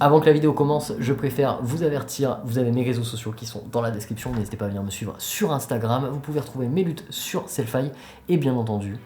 Avant que la vidéo commence, je préfère vous avertir, vous avez mes réseaux sociaux qui sont dans la description, n'hésitez pas à venir me suivre sur Instagram, vous pouvez retrouver mes luttes sur Sellfy et bien entendu,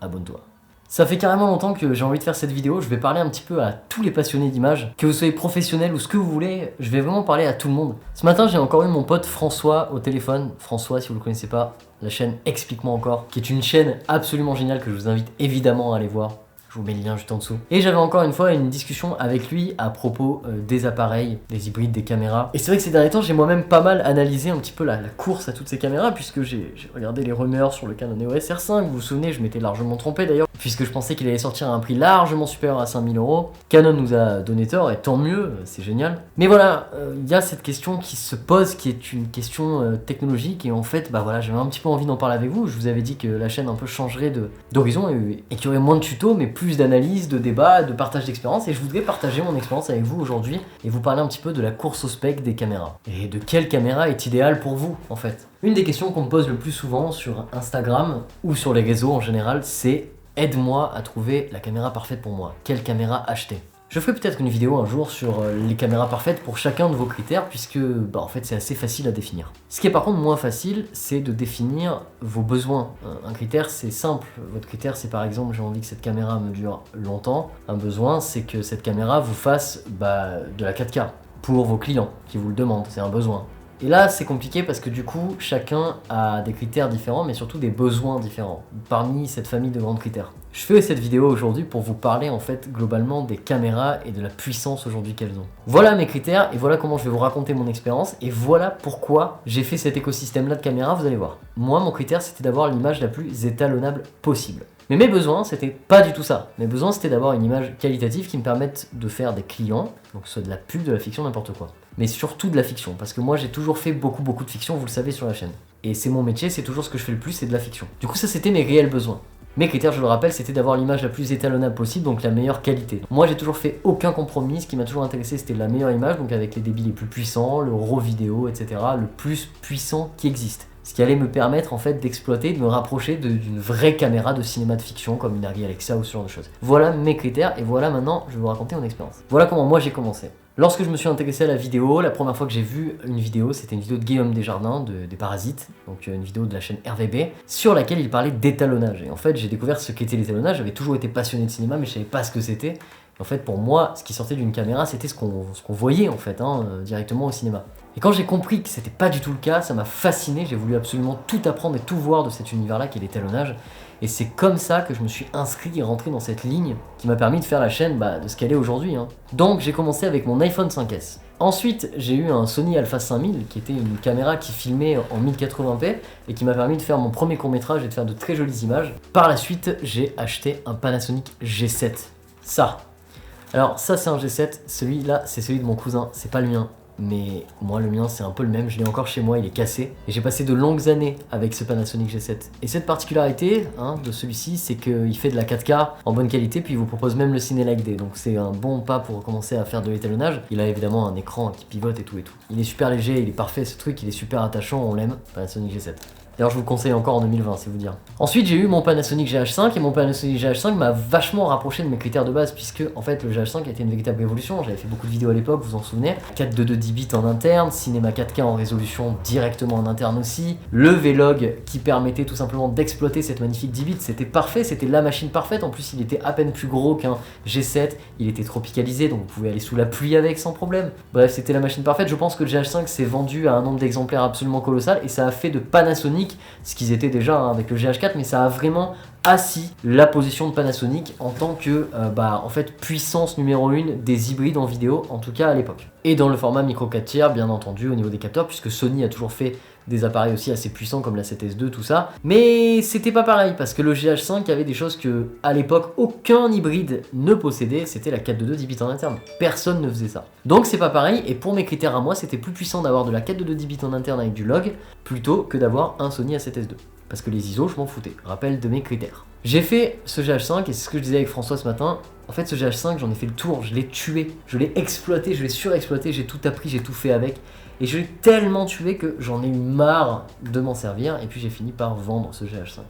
abonne-toi. Ça fait carrément longtemps que j'ai envie de faire cette vidéo, je vais parler un petit peu à tous les passionnés d'images, que vous soyez professionnels ou ce que vous voulez, je vais vraiment parler à tout le monde. Ce matin j'ai encore eu mon pote François au téléphone. François, si vous le connaissez pas, la chaîne Explique-moi encore, qui est une chaîne absolument géniale que je vous invite évidemment à aller voir. Je vous mets le lien juste en dessous. Et j'avais encore une fois une discussion avec lui à propos des appareils, des hybrides, des caméras. Et c'est vrai que ces derniers temps, j'ai moi-même pas mal analysé un petit peu la course à toutes ces caméras, puisque j'ai regardé les rumeurs sur le Canon EOS R5. Vous vous souvenez, je m'étais largement trompé d'ailleurs, puisque je pensais qu'il allait sortir à un prix largement supérieur à 5000 €. Canon nous a donné tort, et tant mieux, c'est génial. Mais voilà, il y a cette question qui se pose, qui est une question technologique, et en fait, bah voilà, j'avais un petit peu envie d'en parler avec vous. Je vous avais dit que la chaîne un peu changerait d'horizon, et qu'il y aurait moins de tutos, mais plus d'analyse, de débat, de partage d'expérience, et je voudrais partager mon expérience avec vous aujourd'hui et vous parler un petit peu de la course au spec des caméras et de quelle caméra est idéale pour vous en fait. Une des questions qu'on me pose le plus souvent sur Instagram ou sur les réseaux en général, c'est aide-moi à trouver la caméra parfaite pour moi. Quelle caméra acheter? Je ferai peut-être une vidéo un jour sur les caméras parfaites pour chacun de vos critères, puisque en fait c'est assez facile à définir. Ce qui est par contre moins facile, c'est de définir vos besoins. Un critère c'est simple, votre critère c'est par exemple j'ai envie que cette caméra me dure longtemps. Un besoin c'est que cette caméra vous fasse de la 4K pour vos clients qui vous le demandent, c'est un besoin. Et là, c'est compliqué parce que du coup, chacun a des critères différents, mais surtout des besoins différents, parmi cette famille de grands critères. Je fais cette vidéo aujourd'hui pour vous parler en fait globalement des caméras et de la puissance aujourd'hui qu'elles ont. Voilà mes critères et voilà comment je vais vous raconter mon expérience et voilà pourquoi j'ai fait cet écosystème là de caméras, vous allez voir. Moi, mon critère c'était d'avoir l'image la plus étalonnable possible. Mais mes besoins, c'était pas du tout ça. Mes besoins, c'était d'avoir une image qualitative qui me permette de faire des clients, donc soit de la pub, de la fiction, n'importe quoi. Mais surtout de la fiction, parce que moi j'ai toujours fait beaucoup de fiction, vous le savez sur la chaîne. Et c'est mon métier, c'est toujours ce que je fais le plus, c'est de la fiction. Du coup ça c'était mes réels besoins. Mes critères, je le rappelle, c'était d'avoir l'image la plus étalonnable possible, donc la meilleure qualité. Moi j'ai toujours fait aucun compromis, ce qui m'a toujours intéressé c'était la meilleure image, donc avec les débits les plus puissants, le RAW vidéo, etc. Le plus puissant qui existe. Ce qui allait me permettre en fait d'exploiter, de me rapprocher d'une vraie caméra de cinéma de fiction comme une Arri Alexa ou ce genre de choses. Voilà mes critères et voilà maintenant je vais vous raconter mon expérience. Voilà comment moi j'ai commencé. Lorsque je me suis intéressé à la vidéo, la première fois que j'ai vu une vidéo, c'était une vidéo de Guillaume Desjardins des Parasites, donc une vidéo de la chaîne RVB, sur laquelle il parlait d'étalonnage. Et en fait j'ai découvert ce qu'était l'étalonnage, j'avais toujours été passionné de cinéma mais je savais pas ce que c'était. En fait, pour moi, ce qui sortait d'une caméra, c'était ce qu'on voyait en fait, directement au cinéma. Et quand j'ai compris que c'était pas du tout le cas, ça m'a fasciné, j'ai voulu absolument tout apprendre et tout voir de cet univers-là qui est l'étalonnage. Et c'est comme ça que je me suis inscrit et rentré dans cette ligne qui m'a permis de faire la chaîne de ce qu'elle est aujourd'hui. Donc j'ai commencé avec mon iPhone 5S. Ensuite, j'ai eu un Sony Alpha 5000 qui était une caméra qui filmait en 1080p et qui m'a permis de faire mon premier court-métrage et de faire de très jolies images. Par la suite, j'ai acheté un Panasonic G7. Ça. Alors ça c'est un G7, celui-là c'est celui de mon cousin, c'est pas le mien. Mais moi le mien c'est un peu le même, je l'ai encore chez moi, il est cassé. Et j'ai passé de longues années avec ce Panasonic G7. Et cette particularité de celui-ci, c'est qu'il fait de la 4K en bonne qualité, puis il vous propose même le Ciné Like D. Donc c'est un bon pas pour commencer à faire de l'étalonnage. Il a évidemment un écran qui pivote et tout. Il est super léger, il est parfait ce truc, il est super attachant, on l'aime, Panasonic G7. D'ailleurs je vous le conseille encore en 2020, c'est vous dire. Ensuite j'ai eu mon Panasonic GH5 et mon Panasonic GH5 m'a vachement rapproché de mes critères de base puisque en fait le GH5 a été une véritable évolution. J'avais fait beaucoup de vidéos à l'époque, vous vous en souvenez. 4.2 10 bits en interne, cinéma 4K en résolution directement en interne aussi. Le Vlog qui permettait tout simplement d'exploiter cette magnifique 10 bits, c'était parfait, c'était la machine parfaite. En plus il était à peine plus gros qu'un G7, il était tropicalisé donc vous pouvez aller sous la pluie avec sans problème. Bref c'était la machine parfaite. Je pense que le GH5 s'est vendu à un nombre d'exemplaires absolument colossal et ça a fait de Panasonic ce qu'ils étaient déjà avec le GH4, mais ça a vraiment assis la position de Panasonic en tant que en fait puissance numéro 1 des hybrides en vidéo, en tout cas à l'époque. Et dans le format micro 4 tiers, bien entendu, au niveau des capteurs, puisque Sony a toujours fait des appareils aussi assez puissants comme la 7S2, tout ça. Mais c'était pas pareil, parce que le GH5 avait des choses que, à l'époque, aucun hybride ne possédait, c'était la 4.2 10 bits en interne. Personne ne faisait ça. Donc c'est pas pareil, et pour mes critères à moi, c'était plus puissant d'avoir de la 4.2 10 bits en interne avec du log, plutôt que d'avoir un Sony A7S2. Parce que les ISO, je m'en foutais. Rappel de mes critères. J'ai fait ce GH5, et c'est ce que je disais avec François ce matin. En fait, ce GH5, j'en ai fait le tour, je l'ai tué, je l'ai exploité, je l'ai surexploité, j'ai tout appris, j'ai tout fait avec. Et je l'ai tellement tué que j'en ai eu marre de m'en servir, et puis j'ai fini par vendre ce GH5.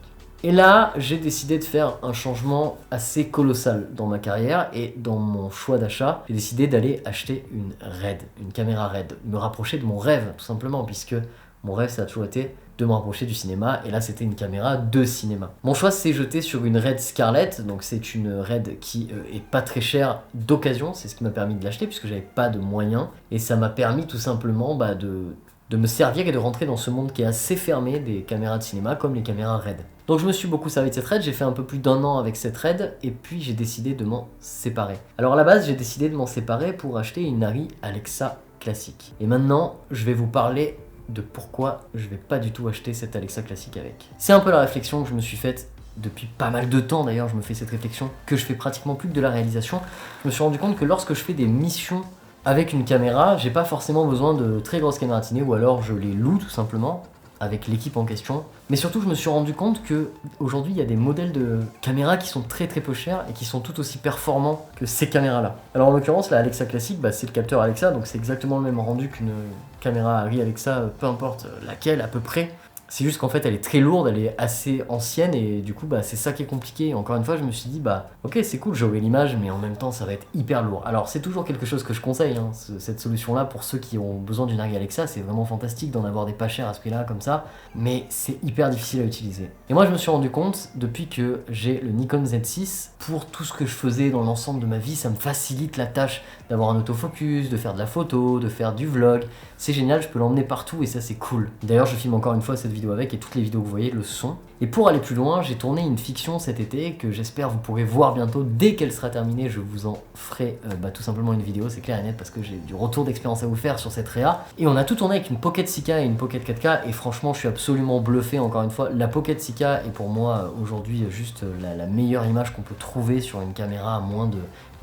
Et là, j'ai décidé de faire un changement assez colossal dans ma carrière et dans mon choix d'achat. J'ai décidé d'aller acheter une RED, une caméra RED, me rapprocher de mon rêve tout simplement, puisque mon rêve ça a toujours été de me rapprocher du cinéma, et là c'était une caméra de cinéma. Mon choix s'est jeté sur une RED Scarlett, donc c'est une RED qui est pas très chère d'occasion, c'est ce qui m'a permis de l'acheter puisque j'avais pas de moyens, et ça m'a permis tout simplement de me servir et de rentrer dans ce monde qui est assez fermé des caméras de cinéma comme les caméras RED. Donc je me suis beaucoup servi de cette RED, j'ai fait un peu plus d'1 an avec cette RED, et puis j'ai décidé de m'en séparer. Alors à la base j'ai décidé de m'en séparer pour acheter une Arri Alexa classique. Et maintenant je vais vous parler de pourquoi je vais pas du tout acheter cette Alexa classique avec. C'est un peu la réflexion que je me suis faite depuis pas mal de temps, d'ailleurs je me fais cette réflexion, que je fais pratiquement plus que de la réalisation. Je me suis rendu compte que lorsque je fais des missions avec une caméra, j'ai pas forcément besoin de très grosses caméras de ciné, ou alors je les loue tout simplement avec l'équipe en question. Mais surtout je me suis rendu compte que aujourd'hui il y a des modèles de caméras qui sont très peu chers et qui sont tout aussi performants que ces caméras là. Alors en l'occurrence la Alexa classique, c'est le capteur Alexa, donc c'est exactement le même rendu qu'une caméra Arri Alexa, peu importe laquelle à peu près. C'est juste qu'en fait elle est très lourde, elle est assez ancienne, et du coup c'est ça qui est compliqué. Et encore une fois je me suis dit ok c'est cool, j'aurai l'image, mais en même temps ça va être hyper lourd. Alors c'est toujours quelque chose que je conseille, hein, cette solution là pour ceux qui ont besoin d'une Arri Alexa, c'est vraiment fantastique d'en avoir des pas chers à ce prix là comme ça, mais c'est hyper difficile à utiliser. Et moi je me suis rendu compte depuis que j'ai le Nikon Z6, pour tout ce que je faisais dans l'ensemble de ma vie, ça me facilite la tâche d'avoir un autofocus, de faire de la photo, de faire du vlog. C'est génial, je peux l'emmener partout et ça c'est cool. D'ailleurs je filme encore une fois cette vidéo avec, et toutes les vidéos que vous voyez le sont. Et pour aller plus loin, j'ai tourné une fiction cet été que j'espère vous pourrez voir bientôt. Dès qu'elle sera terminée, je vous en ferai tout simplement une vidéo, c'est clair et net, parce que j'ai du retour d'expérience à vous faire sur cette réa. Et on a tout tourné avec une Pocket 6K et une Pocket 4K, et franchement je suis absolument bluffé encore une fois. La Pocket 6K est pour moi aujourd'hui juste la meilleure image qu'on peut trouver sur une caméra à moins de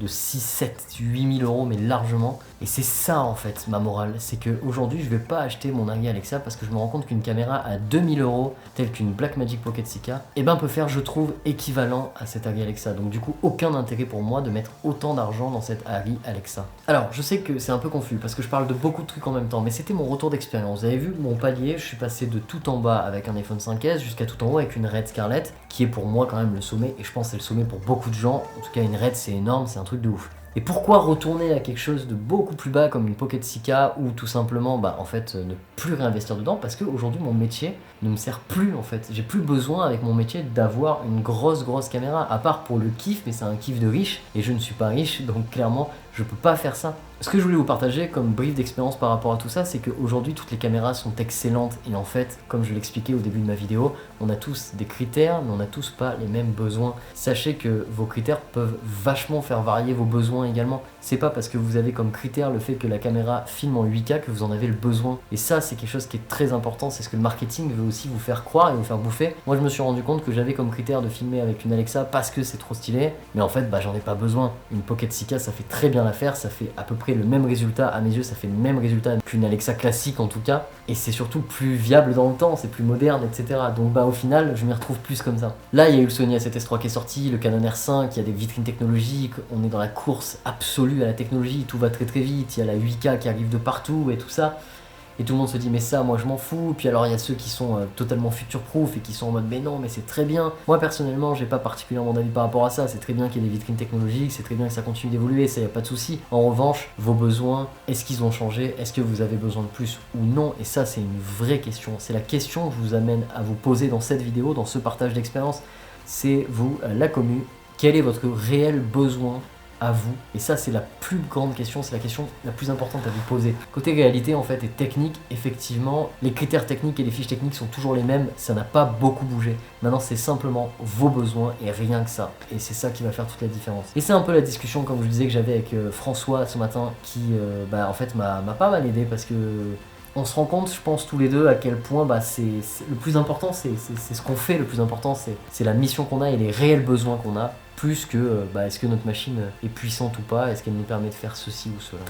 6, 7, 8 000 euros, mais largement. Et c'est ça en fait ma morale, c'est que aujourd'hui je vais pas acheter mon Arri Alexa parce que je me rends compte qu'une caméra à 2000 euros, telle qu'une Blackmagic Pocket 6K, peut faire, je trouve, équivalent à cette Arri Alexa. Donc du coup aucun intérêt pour moi de mettre autant d'argent dans cette Arri Alexa. Alors je sais que c'est un peu confus parce que je parle de beaucoup de trucs en même temps, mais c'était mon retour d'expérience. Vous avez vu mon palier, je suis passé de tout en bas avec un iPhone 5S jusqu'à tout en haut avec une RED Scarlett, qui est pour moi quand même le sommet, et je pense que c'est le sommet pour beaucoup de gens. En tout cas une RED c'est énorme, c'est un truc de ouf. Et pourquoi retourner à quelque chose de beaucoup plus bas comme une Pocket 6K, ou tout simplement en fait ne plus réinvestir dedans, parce qu'aujourd'hui mon métier ne me sert plus en fait. J'ai plus besoin avec mon métier d'avoir une grosse caméra, à part pour le kiff, mais c'est un kiff de riche et je ne suis pas riche, donc clairement je peux pas faire ça. Ce que je voulais vous partager comme brief d'expérience par rapport à tout ça, c'est qu'aujourd'hui toutes les caméras sont excellentes, et en fait, comme je l'expliquais au début de ma vidéo, on a tous des critères, mais on n'a tous pas les mêmes besoins. Sachez que vos critères peuvent vachement faire varier vos besoins également. C'est pas parce que vous avez comme critère le fait que la caméra filme en 8K que vous en avez le besoin. Et ça, c'est quelque chose qui est très important, c'est ce que le marketing veut aussi vous faire croire et vous faire bouffer. Moi, je me suis rendu compte que j'avais comme critère de filmer avec une Alexa parce que c'est trop stylé, mais en fait, j'en ai pas besoin. Une Pocket 6K, ça fait très bien l'affaire, ça fait à peu près le même résultat, à mes yeux, ça fait le même résultat qu'une Alexa classique en tout cas, et c'est surtout plus viable dans le temps, c'est plus moderne, etc. Donc au final, je m'y retrouve plus comme ça. Là, il y a eu le Sony A7S III qui est sorti, le Canon R5, il y a des vitrines technologiques, on est dans la course absolue à la technologie, tout va très vite, il y a la 8K qui arrive de partout et tout ça. Et tout le monde se dit mais ça moi je m'en fous. Puis alors il y a ceux qui sont totalement future-proof et qui sont en mode mais non mais c'est très bien. Moi personnellement j'ai pas particulièrement d'avis par rapport à ça. C'est très bien qu'il y ait des vitrines technologiques, c'est très bien que ça continue d'évoluer, ça y a pas de souci. En revanche, vos besoins, est-ce qu'ils ont changé? Est-ce que vous avez besoin de plus ou non? Et ça c'est une vraie question. C'est la question que je vous amène à vous poser dans cette vidéo, dans ce partage d'expérience. C'est vous, la commu, quel est votre réel besoin à vous? Et ça c'est la plus grande question, c'est la question la plus importante à vous poser. Côté réalité en fait et technique, effectivement les critères techniques et les fiches techniques sont toujours les mêmes, ça n'a pas beaucoup bougé. Maintenant c'est simplement vos besoins et rien que ça, et c'est ça qui va faire toute la différence. Et c'est un peu la discussion comme je vous disais que j'avais avec François ce matin, qui en fait m'a pas mal aidé, parce que on se rend compte, je pense tous les deux, à quel point c'est le plus important, c'est ce qu'on fait, le plus important c'est la mission qu'on a et les réels besoins qu'on a, plus que est-ce que notre machine est puissante ou pas, est-ce qu'elle nous permet de faire ceci ou cela.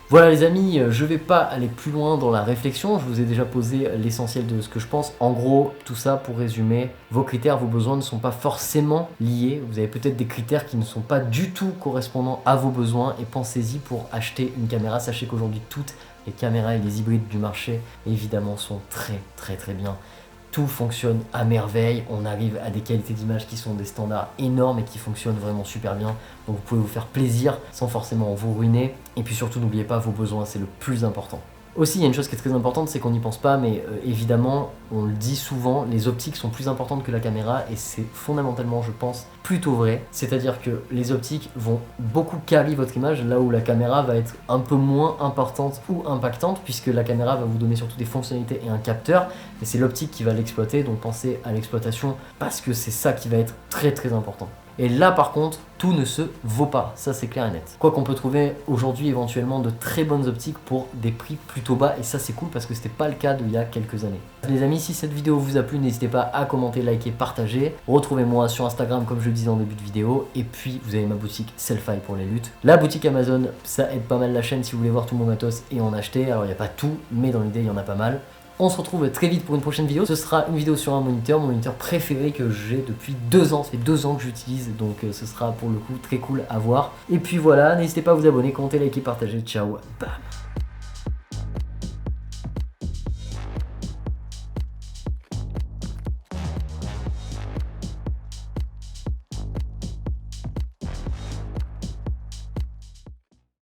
Voilà les amis, je vais pas aller plus loin dans la réflexion, je vous ai déjà posé l'essentiel de ce que je pense. En gros, tout ça pour résumer, vos critères, vos besoins ne sont pas forcément liés. Vous avez peut-être des critères qui ne sont pas du tout correspondants à vos besoins, et pensez-y pour acheter une caméra. Sachez qu'aujourd'hui toutes les caméras et les hybrides du marché évidemment sont très bien. tout fonctionne à merveille, on arrive à des qualités d'image qui sont des standards énormes et qui fonctionnent vraiment super bien, donc vous pouvez vous faire plaisir sans forcément vous ruiner, et puis surtout n'oubliez pas vos besoins, c'est le plus important. Aussi, il y a une chose qui est très importante, c'est qu'on n'y pense pas, mais évidemment, on le dit souvent, les optiques sont plus importantes que la caméra, et c'est fondamentalement, je pense, plutôt vrai. C'est-à-dire que les optiques vont beaucoup carry votre image, là où la caméra va être un peu moins importante ou impactante, puisque la caméra va vous donner surtout des fonctionnalités et un capteur, mais c'est l'optique qui va l'exploiter, donc pensez à l'exploitation, parce que c'est ça qui va être très très important. Et là par contre, tout ne se vaut pas, ça c'est clair et net. Quoi qu'on peut trouver aujourd'hui éventuellement de très bonnes optiques pour des prix plutôt bas, et ça c'est cool parce que c'était pas le cas d'il y a quelques années. Les amis, si cette vidéo vous a plu, n'hésitez pas à commenter, liker, partager. Retrouvez-moi sur Instagram comme je le disais en début de vidéo, et puis vous avez ma boutique Sellfy pour les luttes. La boutique Amazon, ça aide pas mal la chaîne si vous voulez voir tout mon matos et en acheter. Alors il n'y a pas tout, mais dans l'idée il y en a pas mal. On se retrouve très vite pour une prochaine vidéo. Ce sera une vidéo sur un moniteur, mon moniteur préféré que j'ai depuis 2 ans. Ça fait 2 ans que j'utilise, donc ce sera pour le coup très cool à voir. Et puis voilà, n'hésitez pas à vous abonner, commenter, liker, partager. Ciao, bam.